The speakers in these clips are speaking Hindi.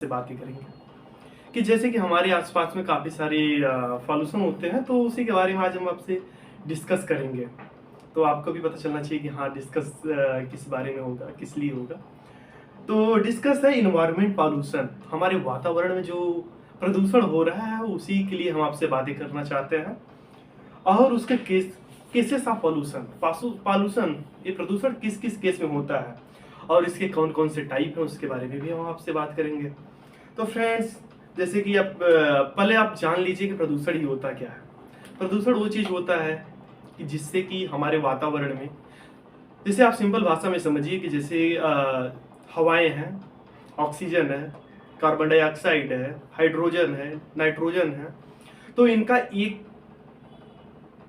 से बातें करेंगे कि जैसे कि हमारे आसपास में काफ़ी सारे पॉल्यूशन होते हैं, तो उसी के बारे में आज हम आपसे डिस्कस करेंगे। तो आपको भी पता चलना चाहिए कि हाँ, डिस्कस किस बारे में होगा, किस लिए होगा। तो डिस्कस है इन्वायरमेंट पॉल्यूशन, हमारे वातावरण में जो प्रदूषण हो रहा है उसी के लिए हम आपसे बातें करना चाहते हैं। और उसके केसेस ऑफ पॉल्यूशन पॉल्यूशन ये प्रदूषण किस किस केस में होता है और इसके कौन कौन से टाइप हैं उसके बारे में भी हम आपसे बात करेंगे। तो फ्रेंड्स, जैसे कि अब पहले आप जान लीजिए कि प्रदूषण ही होता क्या है। प्रदूषण वो चीज़ होता है कि जिससे कि हमारे वातावरण में, जैसे आप सिंपल भाषा में समझिए कि जैसे हवाएं हैं, ऑक्सीजन है, कार्बन डाइऑक्साइड है, हाइड्रोजन है, नाइट्रोजन है। तो इनका एक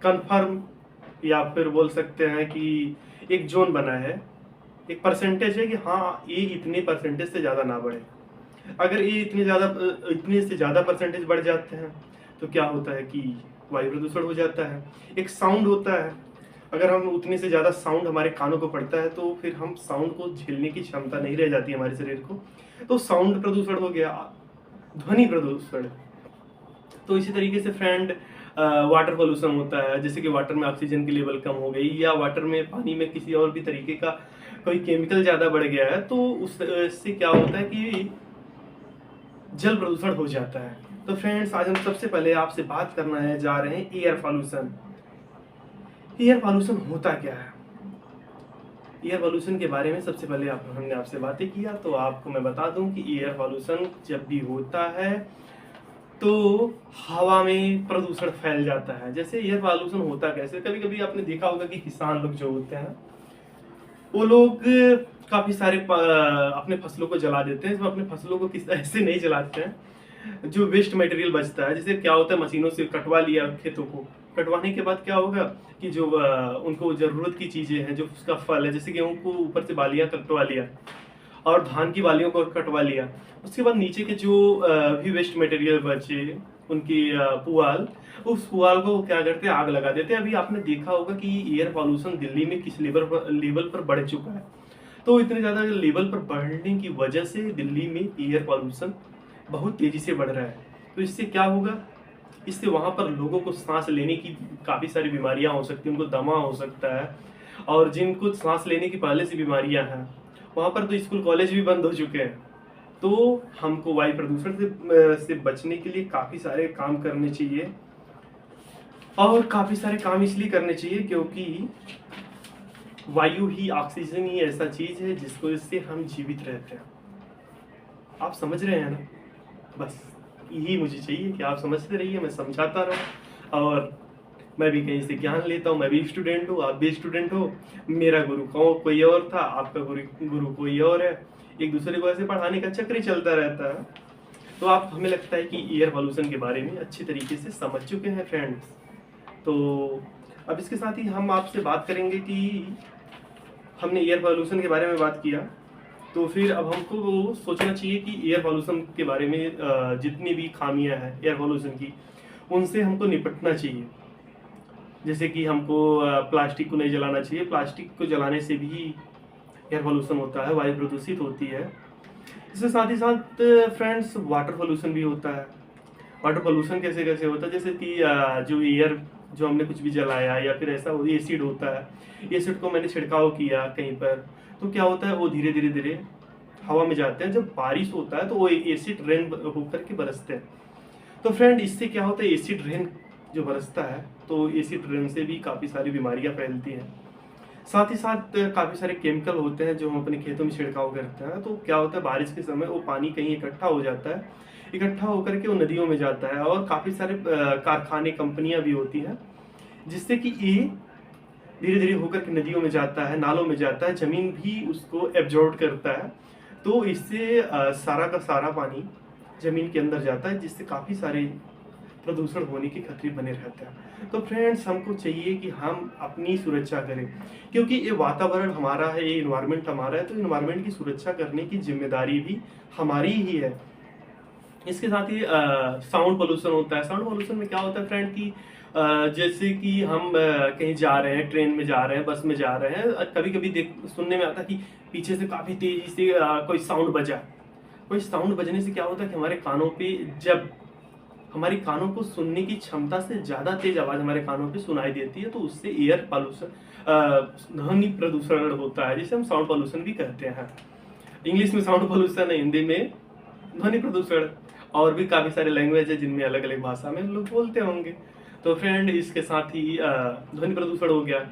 कन्फर्म या फिर बोल सकते हैं कि एक जोन बना है, एक परसेंटेज है कि हाँ, ये इतने परसेंटेज से ज़्यादा ना बढ़े। अगर ये इतने से ज़्यादा परसेंटेज बढ़ जाते हैं तो क्या होता है कि वायु प्रदूषण हो जाता है। एक साउंड होता है, अगर हम उतने से ज़्यादा साउंड हमारे कानों को पड़ता है तो फिर हम साउंड को झेलने की क्षमता नहीं रह जाती हमारे शरीर को, तो साउंड प्रदूषण हो गया, ध्वनि प्रदूषण। तो इसी तरीके से फ्रेंड, वाटर पोल्यूशन होता है, जैसे कि वाटर में ऑक्सीजन की लेवल कम हो गई या वाटर में पानी में किसी और भी तरीके का कोई केमिकल ज़्यादा बढ़ गया है, तो उससे क्या होता है कि जल प्रदूषण हो जाता है। तो फ्रेंड्स, आज हम सबसे पहले आपसे बात करना है जा रहे हैं एयर पॉल्यूशन। एयर पॉल्यूशन होता क्या है? एयर पॉल्यूशन के बारे में सबसे पहले हमने आपसे बातें किया, तो आपको मैं बता दूं कि एयर पॉल्यूशन जब भी होता है तो हवा में प्रदूषण फैल जाता है। जैसे एयर पॉल्यूशन होता कैसे, कभी कभी आपने देखा होगा कि किसान लोग जो होते हैं वो लोग काफी सारे अपने फसलों को जला देते हैं। तो अपने फसलों को किस ऐसे नहीं जलाते हैं, जो वेस्ट मटेरियल बचता है, जैसे क्या होता है मशीनों से कटवा लिया खेतों को, कटवाने के बाद क्या होगा कि जो उनको जरूरत की चीजें हैं, जो उसका फल है, जैसे गेहूं को ऊपर से बालियां कटवा लिया और धान की बालियों को कटवा लिया, उसके बाद नीचे के जो भी वेस्ट मटेरियल बचे, उनकी पुआल, उस पुआल को क्या करते हैं, आग लगा देते हैं। अभी आपने देखा होगा कि एयर पॉल्यूशन दिल्ली में किस लेवल पर बढ़ चुका है। तो इतने ज़्यादा लेवल पर बढ़ने की वजह से दिल्ली में एयर पॉल्यूशन बहुत तेज़ी से बढ़ रहा है। तो इससे क्या होगा, इससे वहाँ पर लोगों को सांस लेने की काफ़ी सारी बीमारियाँ हो सकती हैं, उनको दमा हो सकता है। और जिनको सांस लेने की पहले से बीमारियाँ हैं, वहाँ पर तो स्कूल कॉलेज भी बंद हो चुके हैं। तो हमको वायु प्रदूषण से बचने के लिए काफ़ी सारे काम करने चाहिए, और काफ़ी सारे काम इसलिए करने चाहिए क्योंकि वायु ही, ऑक्सीजन ही ऐसा चीज़ है जिसको इससे हम जीवित रहते हैं। आप समझ रहे हैं ना? बस यही मुझे चाहिए कि आप समझते रहिए, मैं समझाता रहूं, और मैं भी कहीं से ज्ञान लेता हूँ। मैं भी स्टूडेंट हूँ, आप भी स्टूडेंट हो। मेरा गुरु कोई और था, आपका गुरु कोई और है। एक दूसरे को ऐसे पढ़ाने का चक्र ही चलता रहता है। तो आप, हमें लगता है कि एयर पॉल्यूशन के बारे में अच्छी तरीके से समझ चुके हैं फ्रेंड्स। तो अब इसके साथ ही हम आपसे बात करेंगे कि हमने एयर पॉल्यूशन के बारे में बात किया, तो फिर अब हमको सोचना चाहिए कि एयर पॉल्यूशन के बारे में जितनी भी खामियां हैं एयर पॉल्यूशन की, उनसे हमको निपटना चाहिए। जैसे कि हमको प्लास्टिक को नहीं जलाना चाहिए, प्लास्टिक को जलाने से भी एयर पॉल्यूशन होता है, वायु प्रदूषित होती है। इसके साथ ही साथ फ्रेंड्स, वाटर पॉल्यूशन भी होता है। वाटर पॉल्यूशन कैसे कैसे होता है, जैसे कि जो एयर, जो हमने कुछ भी जलाया या फिर ऐसा एसिड होता है, एसिड को मैंने छिड़काव किया कहीं पर, तो क्या होता है, वो धीरे धीरे धीरे हवा में जाते हैं। जब बारिश होता है तो वो एसिड रेन होकर के बरसते हैं। तो फ्रेंड, इससे क्या होता है, एसिड रेन जो बरसता है, तो एसिड रेन से भी काफ़ी सारी बीमारियां फैलती हैं। साथ ही साथ काफ़ी सारे केमिकल होते हैं जो हम अपने खेतों में छिड़काव करते हैं। तो क्या होता है, बारिश के समय वो पानी कहीं इकट्ठा हो जाता है, इकट्ठा होकर के वो नदियों में जाता है, और काफ़ी सारे कारखाने, कंपनियां भी होती हैं, जिससे कि ये धीरे धीरे होकर के नदियों में जाता है, नालों में जाता है, जमीन भी उसको एब्जॉर्ब करता है। तो इससे सारा का सारा पानी जमीन के अंदर जाता है, जिससे काफ़ी सारे प्रदूषण होने के खतरे बने रहते हैं। तो फ्रेंड्स, हमको चाहिए कि हम अपनी सुरक्षा करें, क्योंकि ये वातावरण हमारा है, ये इन्वायरमेंट हमारा है, तो इन्वायरमेंट की सुरक्षा करने की जिम्मेदारी भी हमारी ही है। इसके साथ ही साउंड पोल्यूशन होता है। साउंड पोल्यूशन में क्या होता है फ्रेंड कि जैसे कि हम कहीं जा रहे हैं, ट्रेन में जा रहे हैं, बस में जा रहे हैं, कभी कभी सुनने में आता है कि पीछे से काफ़ी तेजी से कोई साउंड बजा, कोई साउंड बजने से क्या होता है कि हमारे कानों पे, जब हमारे कानों को सुनने की क्षमता से ज़्यादा तेज आवाज़ हमारे कानों पे सुनाई देती है, तो उससे एयर पॉल्यूशन, ध्वनि प्रदूषण होता है, जिसे हम साउंड पॉल्यूशन भी कहते हैं। इंग्लिश में साउंड पॉल्यूशन है, हिंदी में ध्वनि प्रदूषण। और भी काफ़ी सारे लैंग्वेज है जिनमें अलग अलग भाषा में लोग बोलते होंगे। तो फ्रेंड, इसके साथ ही ध्वनि प्रदूषण हो गया,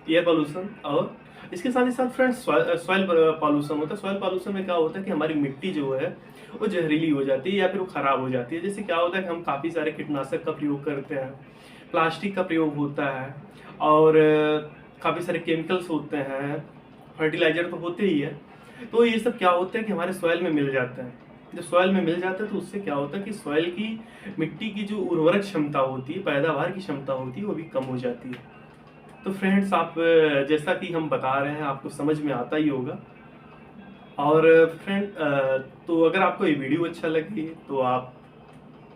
एयर पॉल्यूशन, और इसके साथ ही साथ फ्रेंड सॉइल पॉल्यूशन होता है। सॉइल पॉल्यूशन में क्या होता है कि हमारी मिट्टी जो है वो जहरीली हो जाती है या फिर वो खराब हो जाती है। जैसे क्या होता है कि हम काफ़ी सारे कीटनाशक का प्रयोग करते हैं, प्लास्टिक का प्रयोग होता है, और काफ़ी सारे केमिकल्स होते हैं, फर्टिलाइजर तो होते ही है। तो ये सब क्या होता है कि हमारे सॉइल में मिल जाते हैं। जब सॉइल में मिल जाता है तो उससे क्या होता है कि सॉइल की, मिट्टी की जो उर्वरक क्षमता होती है, पैदावार की क्षमता होती है, वो भी कम हो जाती है। तो फ्रेंड्स, आप जैसा कि हम बता रहे हैं आपको समझ में आता ही होगा। और फ्रेंड, तो अगर आपको ये वीडियो अच्छा लगे तो आप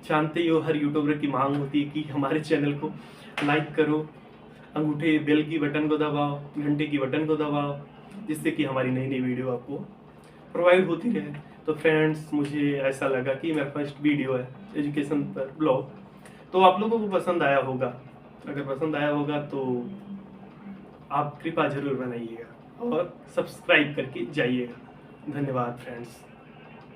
जानते ही हो, हर यूट्यूबर की मांग होती है कि हमारे चैनल को लाइक करो, अंगूठे बेल की बटन को दबाओ, घंटे की बटन को दबाओ, जिससे कि हमारी नई नई वीडियो आपको प्रोवाइड होती रहे। तो फ्रेंड्स, मुझे ऐसा लगा कि मेरा फर्स्ट वीडियो है एजुकेशन पर ब्लॉग, तो आप लोगों को पसंद आया होगा। अगर पसंद आया होगा तो आप कृपा जरूर बनाइएगा और सब्सक्राइब करके जाइएगा। धन्यवाद फ्रेंड्स।